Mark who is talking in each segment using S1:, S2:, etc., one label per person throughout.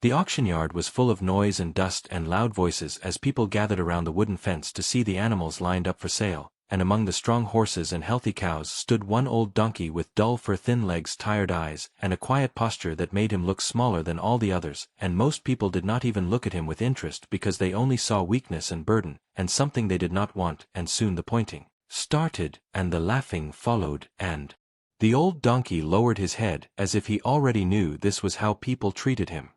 S1: The auction yard was full of noise and dust and loud voices as people gathered around the wooden fence to see the animals lined up for sale, and among the strong horses and healthy cows stood one old donkey with dull fur, thin legs, tired eyes, and a quiet posture that made him look smaller than all the others, and most people did not even look at him with interest because they only saw weakness and burden, and something they did not want, and soon the pointing started, and the laughing followed, and the old donkey lowered his head as if he already knew this was how people treated him.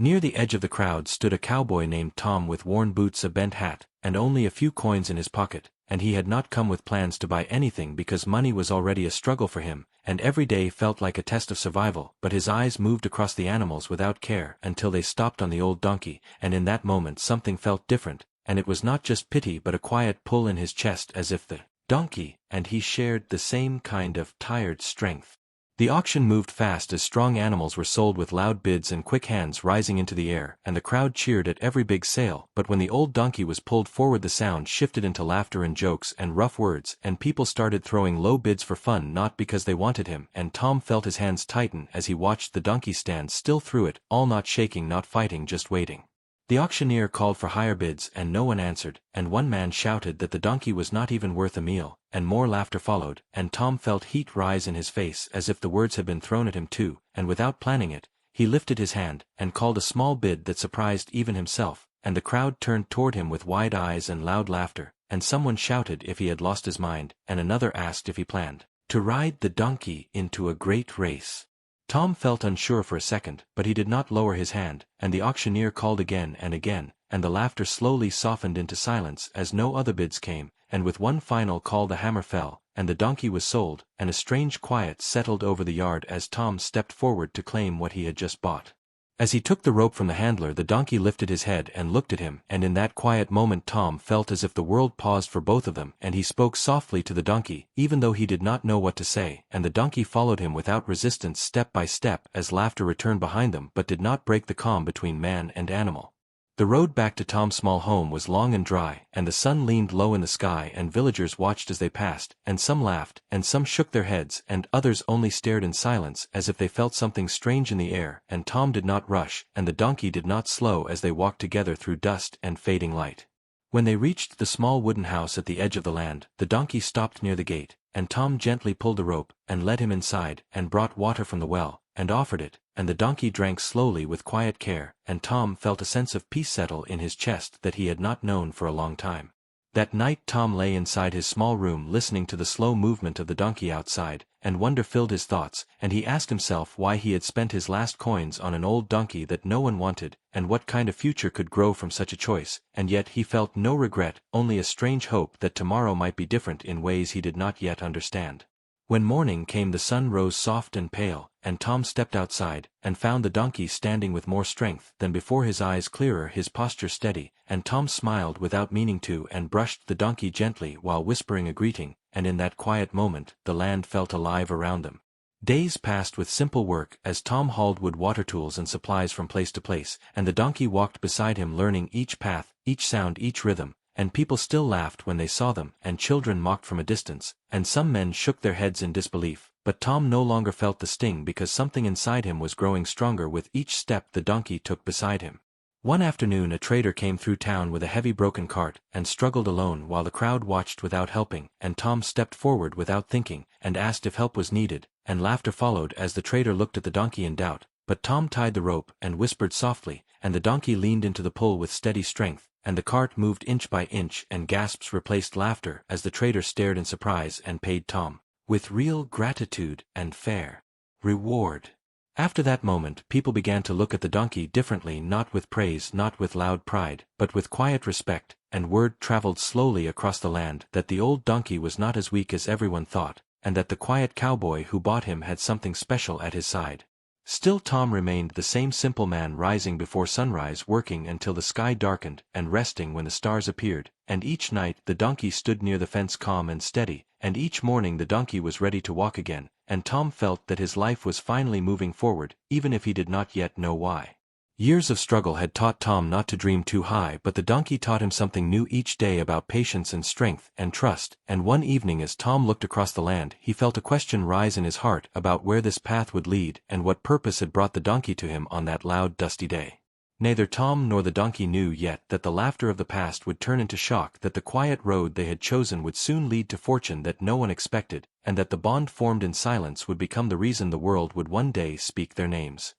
S1: Near the edge of the crowd stood a cowboy named Tom with worn boots, a bent hat, and only a few coins in his pocket, and he had not come with plans to buy anything because money was already a struggle for him, and every day felt like a test of survival. But his eyes moved across the animals without care until they stopped on the old donkey, and in that moment something felt different, and it was not just pity but a quiet pull in his chest as if the donkey and he shared the same kind of tired strength. The auction moved fast as strong animals were sold with loud bids and quick hands rising into the air, and the crowd cheered at every big sale. But when the old donkey was pulled forward, the sound shifted into laughter and jokes and rough words, and people started throwing low bids for fun, not because they wanted him, and Tom felt his hands tighten as he watched the donkey stand still through it all, not shaking, not fighting, just waiting. The auctioneer called for higher bids and no one answered, and one man shouted that the donkey was not even worth a meal, and more laughter followed, and Tom felt heat rise in his face as if the words had been thrown at him too, and without planning it, he lifted his hand and called a small bid that surprised even himself, and the crowd turned toward him with wide eyes and loud laughter, and someone shouted if he had lost his mind, and another asked if he planned to ride the donkey into a great race. Tom felt unsure for a second, but he did not lower his hand, and the auctioneer called again and again, and the laughter slowly softened into silence as no other bids came, and with one final call the hammer fell, and the donkey was sold, and a strange quiet settled over the yard as Tom stepped forward to claim what he had just bought. As he took the rope from the handler, the donkey lifted his head and looked at him, and in that quiet moment Tom felt as if the world paused for both of them, and he spoke softly to the donkey, even though he did not know what to say, and the donkey followed him without resistance step by step as laughter returned behind them but did not break the calm between man and animal. The road back to Tom's small home was long and dry, and the sun leaned low in the sky, and villagers watched as they passed, and some laughed, and some shook their heads, and others only stared in silence as if they felt something strange in the air, and Tom did not rush, and the donkey did not slow as they walked together through dust and fading light. When they reached the small wooden house at the edge of the land, the donkey stopped near the gate, and Tom gently pulled the rope, and led him inside, and brought water from the well, and offered it, and the donkey drank slowly with quiet care, and Tom felt a sense of peace settle in his chest that he had not known for a long time. That night Tom lay inside his small room listening to the slow movement of the donkey outside, and wonder filled his thoughts, and he asked himself why he had spent his last coins on an old donkey that no one wanted, and what kind of future could grow from such a choice, and yet he felt no regret, only a strange hope that tomorrow might be different in ways he did not yet understand. When morning came, the sun rose soft and pale, and Tom stepped outside, and found the donkey standing with more strength than before, his eyes clearer, his posture steady, and Tom smiled without meaning to and brushed the donkey gently while whispering a greeting, and in that quiet moment the land felt alive around them. Days passed with simple work as Tom hauled wood, water tools and supplies from place to place, and the donkey walked beside him learning each path, each sound, each rhythm, and people still laughed when they saw them, and children mocked from a distance, and some men shook their heads in disbelief, but Tom no longer felt the sting because something inside him was growing stronger with each step the donkey took beside him. One afternoon a trader came through town with a heavy broken cart, and struggled alone while the crowd watched without helping, and Tom stepped forward without thinking, and asked if help was needed, and laughter followed as the trader looked at the donkey in doubt, but Tom tied the rope and whispered softly, and the donkey leaned into the pull with steady strength, and the cart moved inch by inch, and gasps replaced laughter as the trader stared in surprise and paid Tom with real gratitude and fair reward. After that moment people began to look at the donkey differently, not with praise, not with loud pride, but with quiet respect, and word traveled slowly across the land that the old donkey was not as weak as everyone thought, and that the quiet cowboy who bought him had something special at his side. Still Tom remained the same simple man, rising before sunrise, working until the sky darkened, and resting when the stars appeared, and each night the donkey stood near the fence calm and steady, and each morning the donkey was ready to walk again, and Tom felt that his life was finally moving forward, even if he did not yet know why. Years of struggle had taught Tom not to dream too high, but the donkey taught him something new each day about patience and strength and trust, and one evening as Tom looked across the land he felt a question rise in his heart about where this path would lead and what purpose had brought the donkey to him on that loud, dusty day. Neither Tom nor the donkey knew yet that the laughter of the past would turn into shock, that the quiet road they had chosen would soon lead to fortune that no one expected, and that the bond formed in silence would become the reason the world would one day speak their names.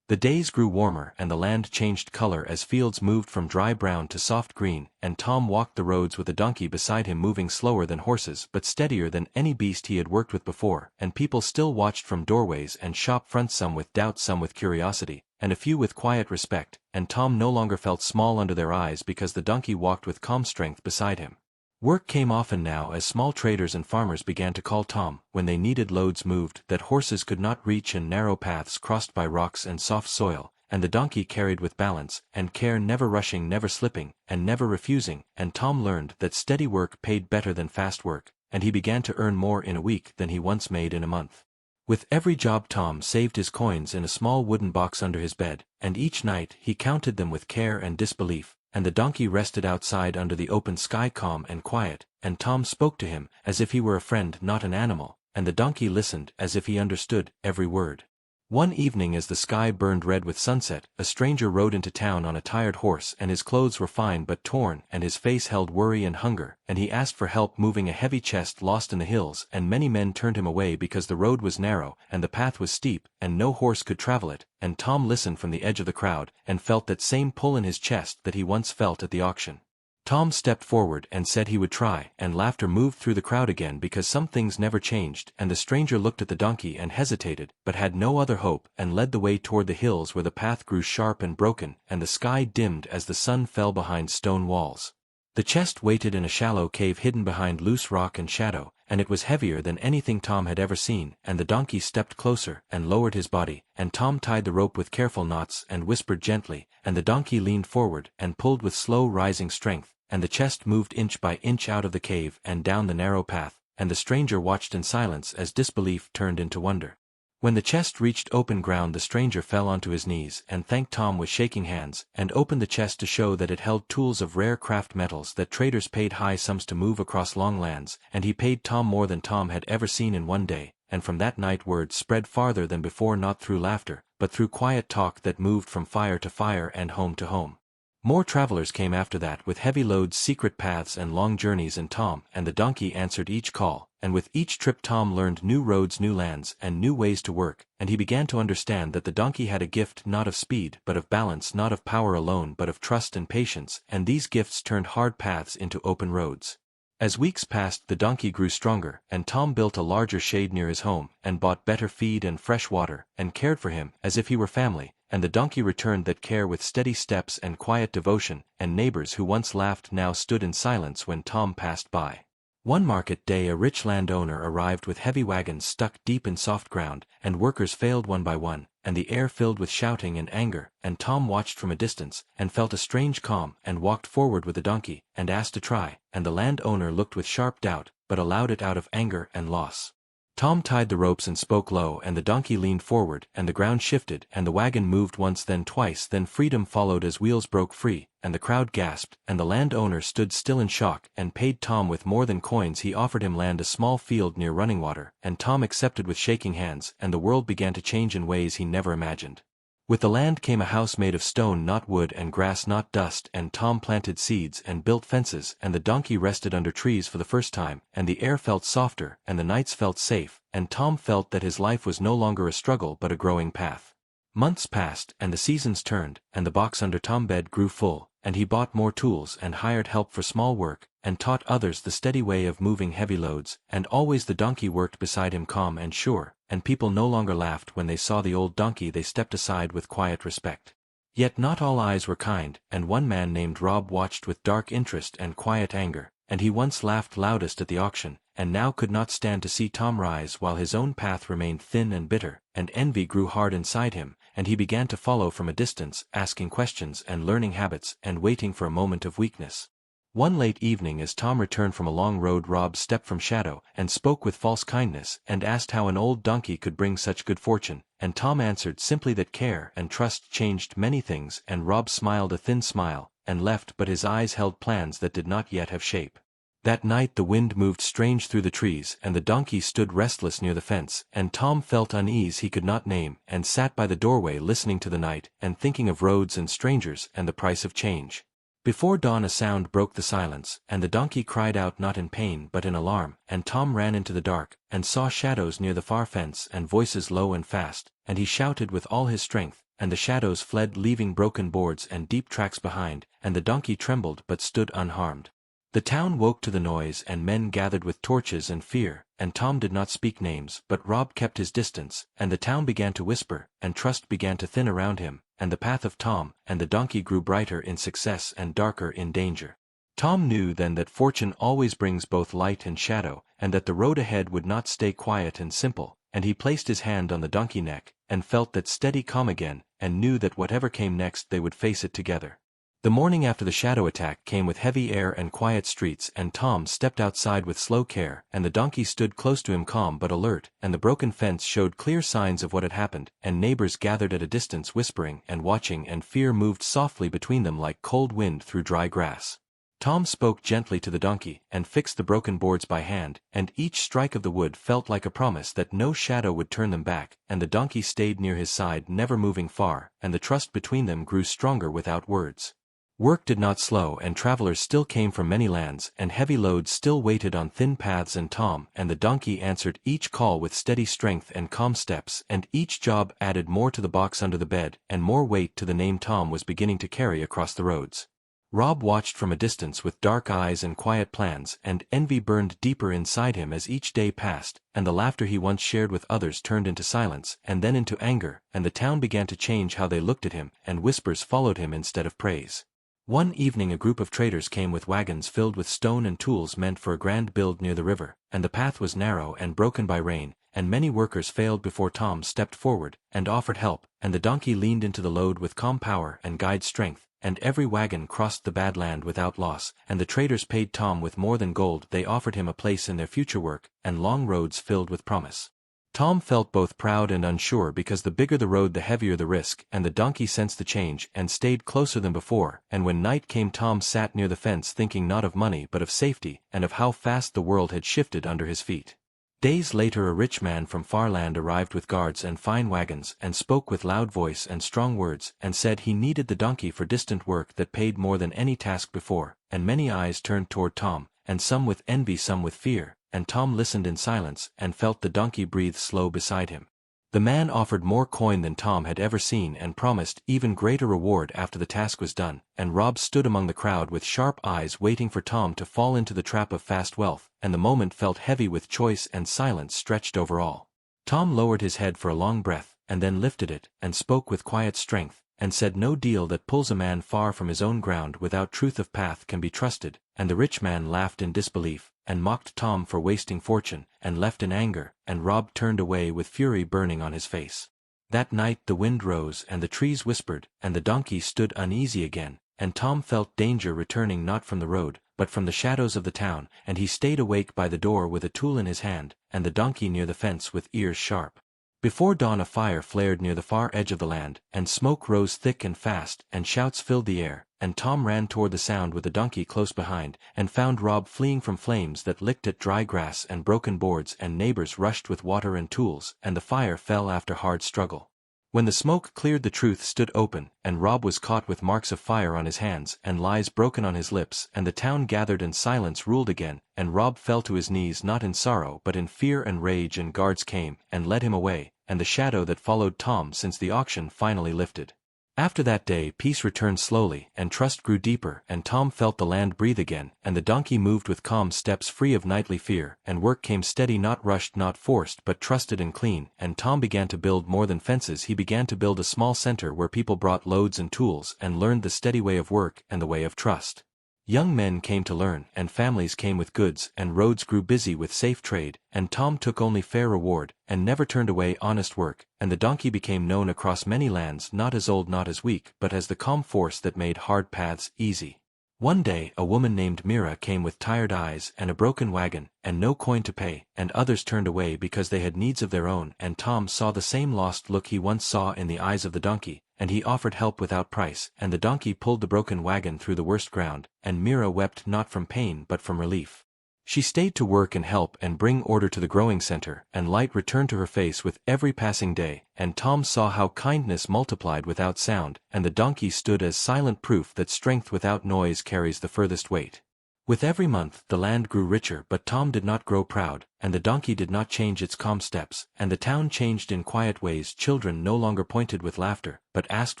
S1: The days grew warmer and the land changed color as fields moved from dry brown to soft green, and Tom walked the roads with a donkey beside him, moving slower than horses but steadier than any beast he had worked with before, and people still watched from doorways and shop fronts, some with doubt, some with curiosity, and a few with quiet respect, and Tom no longer felt small under their eyes because the donkey walked with calm strength beside him. Work came often now as small traders and farmers began to call Tom when they needed loads moved that horses could not reach and narrow paths crossed by rocks and soft soil, and the donkey carried with balance and care, never rushing, never slipping, and never refusing, and Tom learned that steady work paid better than fast work, and he began to earn more in a week than he once made in a month. With every job Tom saved his coins in a small wooden box under his bed, and each night he counted them with care and disbelief, and the donkey rested outside under the open sky, calm and quiet, and Tom spoke to him as if he were a friend, not an animal, and the donkey listened as if he understood every word. One evening, as the sky burned red with sunset, a stranger rode into town on a tired horse, and his clothes were fine but torn, and his face held worry and hunger, and he asked for help moving a heavy chest lost in the hills, and many men turned him away because the road was narrow, and the path was steep, and no horse could travel it, and Tom listened from the edge of the crowd, and felt that same pull in his chest that he once felt at the auction. Tom stepped forward and said he would try, and laughter moved through the crowd again because some things never changed, and the stranger looked at the donkey and hesitated, but had no other hope, and led the way toward the hills where the path grew sharp and broken, and the sky dimmed as the sun fell behind stone walls. The chest waited in a shallow cave hidden behind loose rock and shadow, and it was heavier than anything Tom had ever seen, and the donkey stepped closer and lowered his body, and Tom tied the rope with careful knots and whispered gently, and the donkey leaned forward and pulled with slow rising strength, and the chest moved inch by inch out of the cave and down the narrow path, and the stranger watched in silence as disbelief turned into wonder. When the chest reached open ground, the stranger fell onto his knees and thanked Tom with shaking hands, and opened the chest to show that it held tools of rare craft metals that traders paid high sums to move across long lands, and he paid Tom more than Tom had ever seen in one day, and from that night word spread farther than before, not through laughter, but through quiet talk that moved from fire to fire and home to home. More travelers came after that with heavy loads, secret paths and long journeys, and Tom and the donkey answered each call, and with each trip Tom learned new roads, new lands, and new ways to work, and he began to understand that the donkey had a gift not of speed but of balance, not of power alone but of trust and patience, and these gifts turned hard paths into open roads. As weeks passed, the donkey grew stronger, and Tom built a larger shade near his home, and bought better feed and fresh water, and cared for him as if he were family, and the donkey returned that care with steady steps and quiet devotion, and neighbors who once laughed now stood in silence when Tom passed by. One market day a rich landowner arrived with heavy wagons stuck deep in soft ground, and workers failed one by one, and the air filled with shouting and anger, and Tom watched from a distance, and felt a strange calm, and walked forward with the donkey, and asked to try, and the landowner looked with sharp doubt, but allowed it out of anger and loss. Tom tied the ropes and spoke low, and the donkey leaned forward, and the ground shifted, and the wagon moved once, then twice, then freedom followed as wheels broke free, and the crowd gasped, and the landowner stood still in shock, and paid Tom with more than coins. He offered him land, a small field near running water, and Tom accepted with shaking hands, and the world began to change in ways he never imagined. With the land came a house made of stone, not wood, and grass, not dust, and Tom planted seeds and built fences, and the donkey rested under trees for the first time, and the air felt softer, and the nights felt safe, and Tom felt that his life was no longer a struggle but a growing path. Months passed, and the seasons turned, and the box under Tom's bed grew full, and he bought more tools and hired help for small work, and taught others the steady way of moving heavy loads, and always the donkey worked beside him calm and sure, and people no longer laughed when they saw the old donkey. They stepped aside with quiet respect. Yet not all eyes were kind, and one man named Rob watched with dark interest and quiet anger, and he once laughed loudest at the auction, and now could not stand to see Tom rise while his own path remained thin and bitter, and envy grew hard inside him, and he began to follow from a distance, asking questions and learning habits and waiting for a moment of weakness. One late evening as Tom returned from a long road, Rob stepped from shadow and spoke with false kindness and asked how an old donkey could bring such good fortune, and Tom answered simply that care and trust changed many things, and Rob smiled a thin smile and left, but his eyes held plans that did not yet have shape. That night the wind moved strange through the trees, and the donkey stood restless near the fence, and Tom felt unease he could not name, and sat by the doorway listening to the night, and thinking of roads and strangers, and the price of change. Before dawn a sound broke the silence, and the donkey cried out not in pain but in alarm, and Tom ran into the dark, and saw shadows near the far fence, and voices low and fast, and he shouted with all his strength, and the shadows fled leaving broken boards and deep tracks behind, and the donkey trembled but stood unharmed. The town woke to the noise, and men gathered with torches and fear, and Tom did not speak names, but Rob kept his distance, and the town began to whisper, and trust began to thin around him, and the path of Tom and the donkey grew brighter in success and darker in danger. Tom knew then that fortune always brings both light and shadow, and that the road ahead would not stay quiet and simple, and he placed his hand on the donkey neck, and felt that steady calm again, and knew that whatever came next they would face it together. The morning after the shadow attack came with heavy air and quiet streets, and Tom stepped outside with slow care, and the donkey stood close to him calm but alert, and the broken fence showed clear signs of what had happened, and neighbors gathered at a distance whispering and watching, and fear moved softly between them like cold wind through dry grass. Tom spoke gently to the donkey, and fixed the broken boards by hand, and each strike of the wood felt like a promise that no shadow would turn them back, and the donkey stayed near his side never moving far, and the trust between them grew stronger without words. Work did not slow, and travelers still came from many lands, and heavy loads still waited on thin paths, and Tom and the donkey answered each call with steady strength and calm steps, and each job added more to the box under the bed, and more weight to the name Tom was beginning to carry across the roads. Rob watched from a distance with dark eyes and quiet plans, and envy burned deeper inside him as each day passed, and the laughter he once shared with others turned into silence, and then into anger, and the town began to change how they looked at him, and whispers followed him instead of praise. One evening a group of traders came with wagons filled with stone and tools meant for a grand build near the river, and the path was narrow and broken by rain, and many workers failed before Tom stepped forward and offered help, and the donkey leaned into the load with calm power and guide strength, and every wagon crossed the bad land without loss, and the traders paid Tom with more than gold. They offered him a place in their future work, and long roads filled with promise. Tom felt both proud and unsure, because the bigger the road the heavier the risk, and the donkey sensed the change and stayed closer than before, and when night came Tom sat near the fence thinking not of money but of safety, and of how fast the world had shifted under his feet. Days later a rich man from far land arrived with guards and fine wagons, and spoke with loud voice and strong words, and said he needed the donkey for distant work that paid more than any task before, and many eyes turned toward Tom, and some with envy some with fear, and Tom listened in silence, and felt the donkey breathe slow beside him. The man offered more coin than Tom had ever seen, and promised even greater reward after the task was done, and Rob stood among the crowd with sharp eyes waiting for Tom to fall into the trap of fast wealth, and the moment felt heavy with choice, and silence stretched over all. Tom lowered his head for a long breath, and then lifted it, and spoke with quiet strength, and said, "No deal that pulls a man far from his own ground without truth of path can be trusted," and the rich man laughed in disbelief, and mocked Tom for wasting fortune, and left in anger, and Rob turned away with fury burning on his face. That night the wind rose, and the trees whispered, and the donkey stood uneasy again, and Tom felt danger returning not from the road, but from the shadows of the town, and he stayed awake by the door with a tool in his hand, and the donkey near the fence with ears sharp. Before dawn a fire flared near the far edge of the land, and smoke rose thick and fast, and shouts filled the air, and Tom ran toward the sound with the donkey close behind, and found Rob fleeing from flames that licked at dry grass and broken boards, and neighbors rushed with water and tools, and the fire fell after hard struggle. When the smoke cleared the truth stood open, and Rob was caught with marks of fire on his hands, and lies broken on his lips, and the town gathered and silence ruled again, and Rob fell to his knees not in sorrow but in fear and rage, and guards came, and led him away, and the shadow that followed Tom since the auction finally lifted. After that day peace returned slowly, and trust grew deeper, and Tom felt the land breathe again, and the donkey moved with calm steps free of nightly fear, and work came steady not rushed not forced but trusted and clean, and Tom began to build more than fences. He began to build a small center where people brought loads and tools and learned the steady way of work and the way of trust. Young men came to learn, and families came with goods, and roads grew busy with safe trade, and Tom took only fair reward, and never turned away honest work, and the donkey became known across many lands not as old not as weak but as the calm force that made hard paths easy. One day a woman named Mira came with tired eyes and a broken wagon, and no coin to pay, and others turned away because they had needs of their own, and Tom saw the same lost look he once saw in the eyes of the donkey, and he offered help without price, and the donkey pulled the broken wagon through the worst ground, and Mira wept not from pain but from relief. She stayed to work and help and bring order to the growing center, and light returned to her face with every passing day, and Tom saw how kindness multiplied without sound, and the donkey stood as silent proof that strength without noise carries the furthest weight. With every month the land grew richer, but Tom did not grow proud, and the donkey did not change its calm steps, and the town changed in quiet ways. Children no longer pointed with laughter, but asked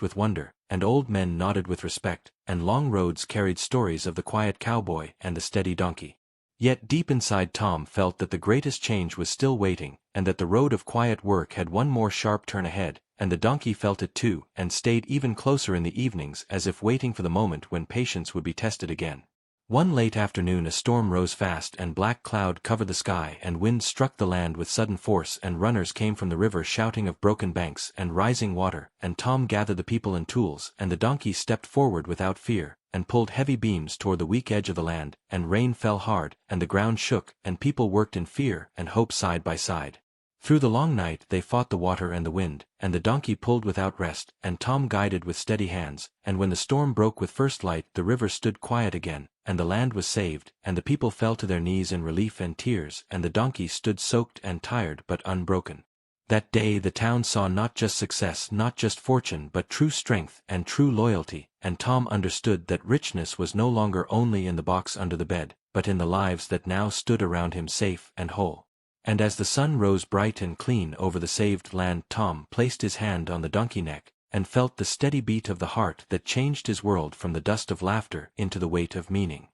S1: with wonder, and old men nodded with respect, and long roads carried stories of the quiet cowboy and the steady donkey. Yet deep inside Tom felt that the greatest change was still waiting, and that the road of quiet work had one more sharp turn ahead, and the donkey felt it too, and stayed even closer in the evenings as if waiting for the moment when patience would be tested again. One late afternoon a storm rose fast and black cloud covered the sky and wind struck the land with sudden force, and runners came from the river shouting of broken banks and rising water, and Tom gathered the people and tools, and the donkey stepped forward without fear, and pulled heavy beams toward the weak edge of the land, and rain fell hard, and the ground shook, and people worked in fear and hope side by side. Through the long night they fought the water and the wind, and the donkey pulled without rest, and Tom guided with steady hands, and when the storm broke with first light the river stood quiet again, and the land was saved, and the people fell to their knees in relief and tears, and the donkey stood soaked and tired but unbroken. That day the town saw not just success, not just fortune, but true strength and true loyalty, and Tom understood that richness was no longer only in the box under the bed, but in the lives that now stood around him safe and whole. And as the sun rose bright and clean over the saved land, Tom placed his hand on the donkey neck, and felt the steady beat of the heart that changed his world from the dust of laughter into the weight of meaning.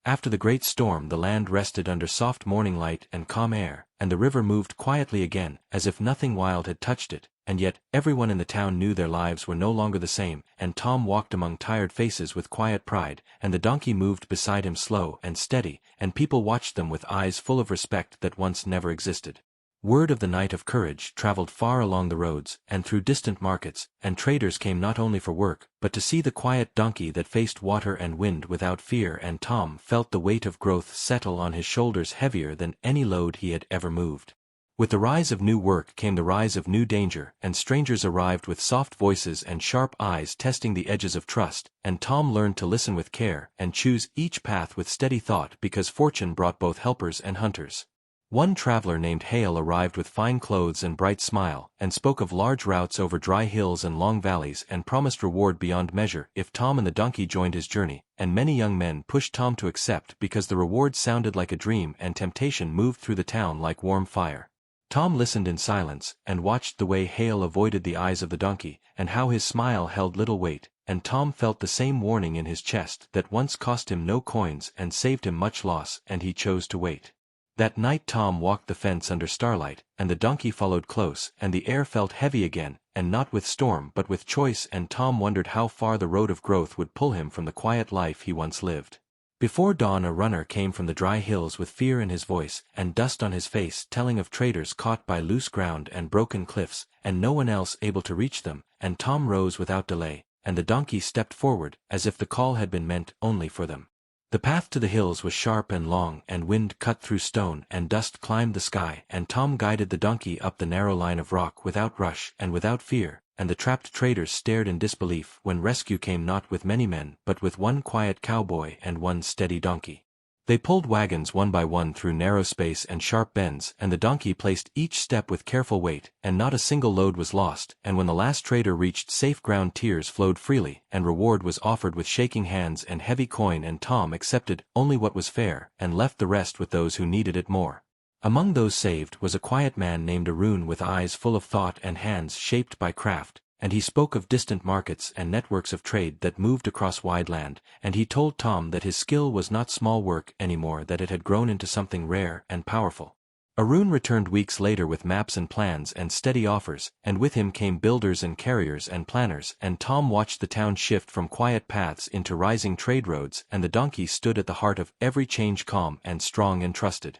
S1: After the great storm the land rested under soft morning light and calm air, and the river moved quietly again, as if nothing wild had touched it, and yet everyone in the town knew their lives were no longer the same, and Tom walked among tired faces with quiet pride, and the donkey moved beside him slow and steady, and people watched them with eyes full of respect that once never existed. Word of the night of courage traveled far along the roads, and through distant markets, and traders came not only for work, but to see the quiet donkey that faced water and wind without fear, and Tom felt the weight of growth settle on his shoulders heavier than any load he had ever moved. With the rise of new work came the rise of new danger, and strangers arrived with soft voices and sharp eyes testing the edges of trust, and Tom learned to listen with care and choose each path with steady thought, because fortune brought both helpers and hunters. One traveler named Hale arrived with fine clothes and bright smile, and spoke of large routes over dry hills and long valleys, and promised reward beyond measure if Tom and the donkey joined his journey, and many young men pushed Tom to accept because the reward sounded like a dream and temptation moved through the town like warm fire. Tom listened in silence, and watched the way Hale avoided the eyes of the donkey, and how his smile held little weight, and Tom felt the same warning in his chest that once cost him no coins and saved him much loss, and he chose to wait. That night Tom walked the fence under starlight, and the donkey followed close, and the air felt heavy again, and not with storm but with choice, and Tom wondered how far the road of growth would pull him from the quiet life he once lived. Before dawn a runner came from the dry hills with fear in his voice and dust on his face, telling of traders caught by loose ground and broken cliffs, and no one else able to reach them, and Tom rose without delay, and the donkey stepped forward, as if the call had been meant only for them. The path to the hills was sharp and long, and wind cut through stone, and dust climbed the sky, and Tom guided the donkey up the narrow line of rock without rush and without fear, and the trapped traders stared in disbelief when rescue came not with many men but with one quiet cowboy and one steady donkey. They pulled wagons one by one through narrow space and sharp bends, and the donkey placed each step with careful weight, and not a single load was lost, and when the last trader reached safe ground tears flowed freely, and reward was offered with shaking hands and heavy coin, and Tom accepted only what was fair, and left the rest with those who needed it more. Among those saved was a quiet man named Arun with eyes full of thought and hands shaped by craft, and he spoke of distant markets and networks of trade that moved across wide land, and he told Tom that his skill was not small work anymore, that it had grown into something rare and powerful. Arun returned weeks later with maps and plans and steady offers, and with him came builders and carriers and planners, and Tom watched the town shift from quiet paths into rising trade roads, and the donkey stood at the heart of every change, calm and strong and trusted.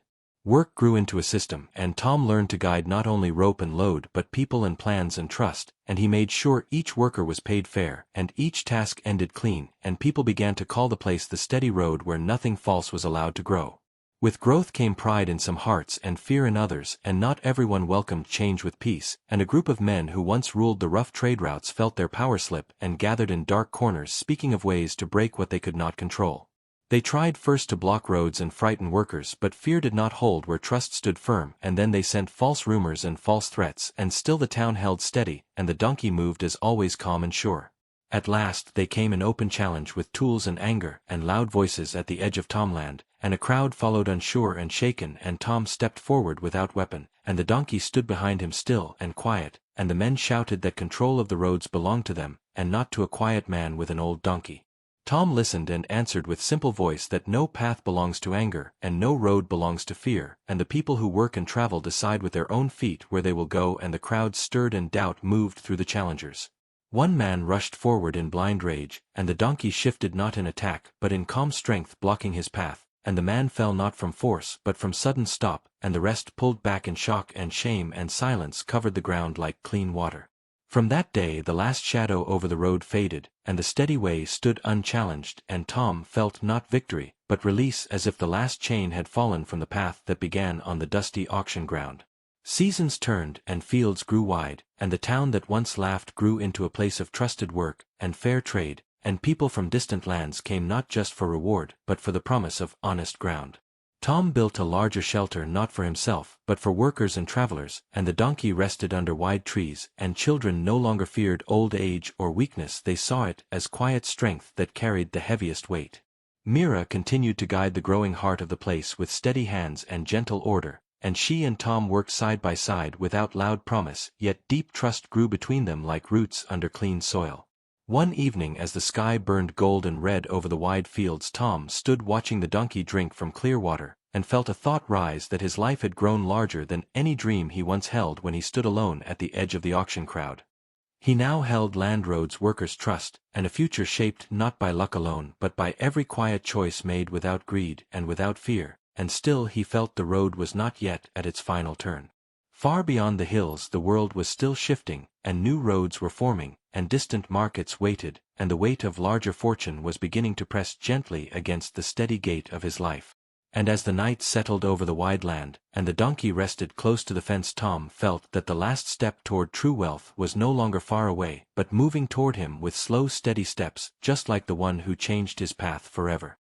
S1: Work grew into a system, and Tom learned to guide not only rope and load but people and plans and trust, and he made sure each worker was paid fair, and each task ended clean, and people began to call the place the steady road where nothing false was allowed to grow. With growth came pride in some hearts and fear in others, and not everyone welcomed change with peace, and a group of men who once ruled the rough trade routes felt their power slip and gathered in dark corners speaking of ways to break what they could not control. They tried first to block roads and frighten workers, but fear did not hold where trust stood firm, and then they sent false rumors and false threats, and still the town held steady, and the donkey moved as always calm and sure. At last they came in open challenge with tools and anger and loud voices at the edge of Tomland, and a crowd followed unsure and shaken, and Tom stepped forward without weapon, and the donkey stood behind him still and quiet, and the men shouted that control of the roads belonged to them, and not to a quiet man with an old donkey. Tom listened and answered with simple voice that no path belongs to anger, and no road belongs to fear, and the people who work and travel decide with their own feet where they will go, and the crowd stirred and doubt moved through the challengers. One man rushed forward in blind rage, and the donkey shifted not in attack but in calm strength, blocking his path, and the man fell not from force but from sudden stop, and the rest pulled back in shock and shame, and silence covered the ground like clean water. From that day the last shadow over the road faded, and the steady way stood unchallenged, and Tom felt not victory, but release, as if the last chain had fallen from the path that began on the dusty auction ground. Seasons turned, and fields grew wide, and the town that once laughed grew into a place of trusted work and fair trade, and people from distant lands came not just for reward but for the promise of honest ground. Tom built a larger shelter not for himself but for workers and travelers, and the donkey rested under wide trees, and children no longer feared old age or weakness, they saw it as quiet strength that carried the heaviest weight. Mira continued to guide the growing heart of the place with steady hands and gentle order, and she and Tom worked side by side without loud promise, yet deep trust grew between them like roots under clean soil. One evening as the sky burned gold and red over the wide fields, Tom stood watching the donkey drink from clear water, and felt a thought rise that his life had grown larger than any dream he once held when he stood alone at the edge of the auction crowd. He now held land roads workers' trust, and a future shaped not by luck alone but by every quiet choice made without greed and without fear, and still he felt the road was not yet at its final turn. Far beyond the hills the world was still shifting, and new roads were forming, and distant markets waited, and the weight of larger fortune was beginning to press gently against the steady gait of his life. And as the night settled over the wide land, and the donkey rested close to the fence, Tom felt that the last step toward true wealth was no longer far away, but moving toward him with slow steady steps, just like the one who changed his path forever.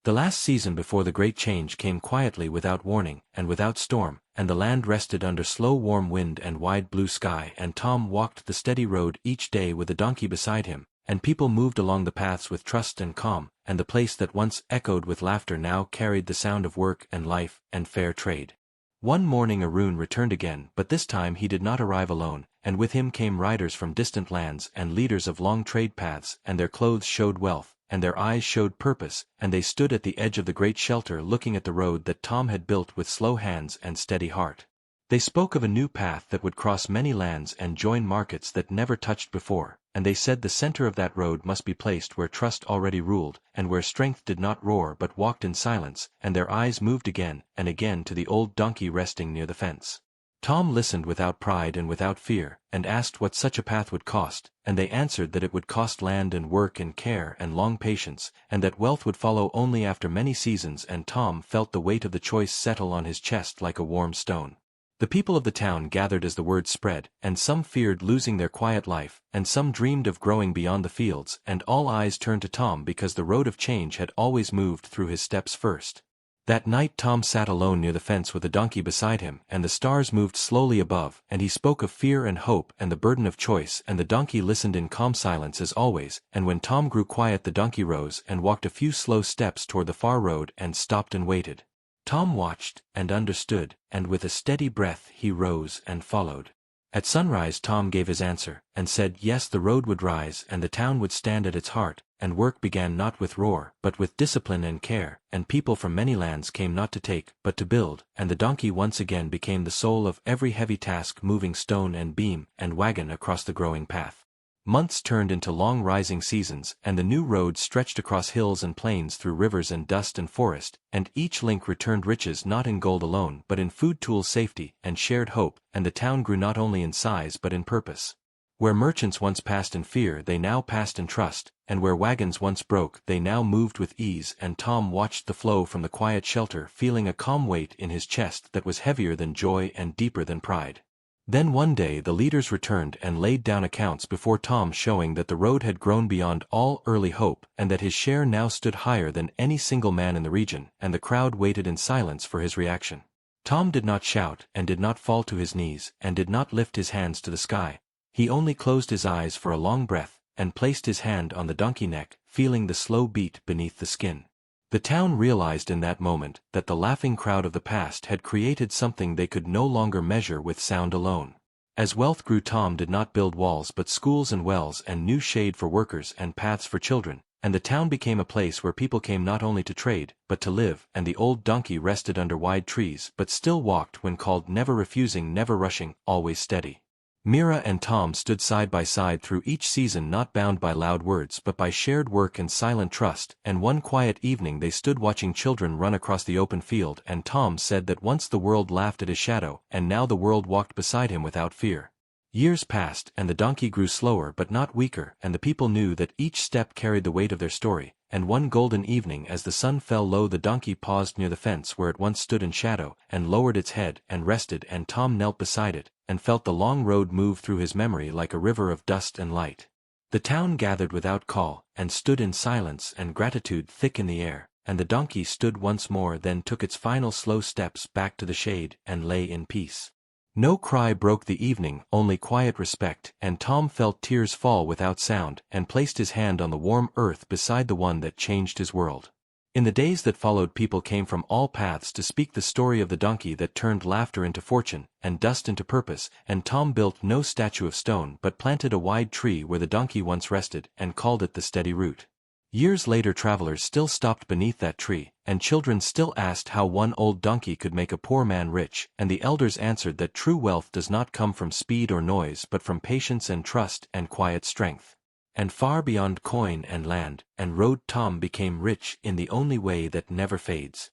S1: The last season before the great change came quietly without warning and without storm, and the land rested under slow warm wind and wide blue sky, and Tom walked the steady road each day with the donkey beside him, and people moved along the paths with trust and calm, and the place that once echoed with laughter now carried the sound of work and life and fair trade. One morning Arun returned again, but this time he did not arrive alone, and with him came riders from distant lands and leaders of long trade paths, and their clothes showed wealth, and their eyes showed purpose, and they stood at the edge of the great shelter looking at the road that Tom had built with slow hands and steady heart. They spoke of a new path that would cross many lands and join markets that never touched before, and they said the center of that road must be placed where trust already ruled, and where strength did not roar but walked in silence, and their eyes moved again and again to the old donkey resting near the fence. Tom listened without pride and without fear, and asked what such a path would cost, and they answered that it would cost land and work and care and long patience, and that wealth would follow only after many seasons, and Tom felt the weight of the choice settle on his chest like a warm stone. The people of the town gathered as the word spread, and some feared losing their quiet life, and some dreamed of growing beyond the fields, and all eyes turned to Tom because the road of change had always moved through his steps first. That night Tom sat alone near the fence with a donkey beside him, and the stars moved slowly above, and he spoke of fear and hope and the burden of choice, and the donkey listened in calm silence as always, and when Tom grew quiet the donkey rose and walked a few slow steps toward the far road and stopped and waited. Tom watched and understood, and with a steady breath he rose and followed. At sunrise Tom gave his answer, and said yes, the road would rise and the town would stand at its heart, and work began not with roar but with discipline and care, and people from many lands came not to take but to build, and the donkey once again became the soul of every heavy task, moving stone and beam and wagon across the growing path. Months turned into long rising seasons, and the new road stretched across hills and plains, through rivers and dust and forest, and each link returned riches not in gold alone but in food, tools, safety, and shared hope, and the town grew not only in size but in purpose. Where merchants once passed in fear they now passed in trust, and where wagons once broke they now moved with ease, and Tom watched the flow from the quiet shelter, feeling a calm weight in his chest that was heavier than joy and deeper than pride. Then one day the leaders returned and laid down accounts before Tom, showing that the road had grown beyond all early hope and that his share now stood higher than any single man in the region, and the crowd waited in silence for his reaction. Tom did not shout and did not fall to his knees and did not lift his hands to the sky. He only closed his eyes for a long breath and placed his hand on the donkey neck, feeling the slow beat beneath the skin. The town realized in that moment that the laughing crowd of the past had created something they could no longer measure with sound alone. As wealth grew, Tom did not build walls but schools and wells and new shade for workers and paths for children, and the town became a place where people came not only to trade, but to live, and the old donkey rested under wide trees but still walked when called, never refusing, never rushing, always steady. Mira and Tom stood side by side through each season, not bound by loud words but by shared work and silent trust, and one quiet evening they stood watching children run across the open field, and Tom said that once the world laughed at his shadow, and now the world walked beside him without fear. Years passed, and the donkey grew slower but not weaker, and the people knew that each step carried the weight of their story, and one golden evening as the sun fell low the donkey paused near the fence where it once stood in shadow, and lowered its head and rested, and Tom knelt beside it, and felt the long road move through his memory like a river of dust and light. The town gathered without call, and stood in silence and gratitude thick in the air, and the donkey stood once more, then took its final slow steps back to the shade and lay in peace. No cry broke the evening, only quiet respect, and Tom felt tears fall without sound, and placed his hand on the warm earth beside the one that changed his world. In the days that followed, people came from all paths to speak the story of the donkey that turned laughter into fortune, and dust into purpose, and Tom built no statue of stone but planted a wide tree where the donkey once rested, and called it the Steady Root. Years later travelers still stopped beneath that tree, and children still asked how one old donkey could make a poor man rich, and the elders answered that true wealth does not come from speed or noise but from patience and trust and quiet strength. And far beyond coin and land and road, Tom became rich in the only way that never fades.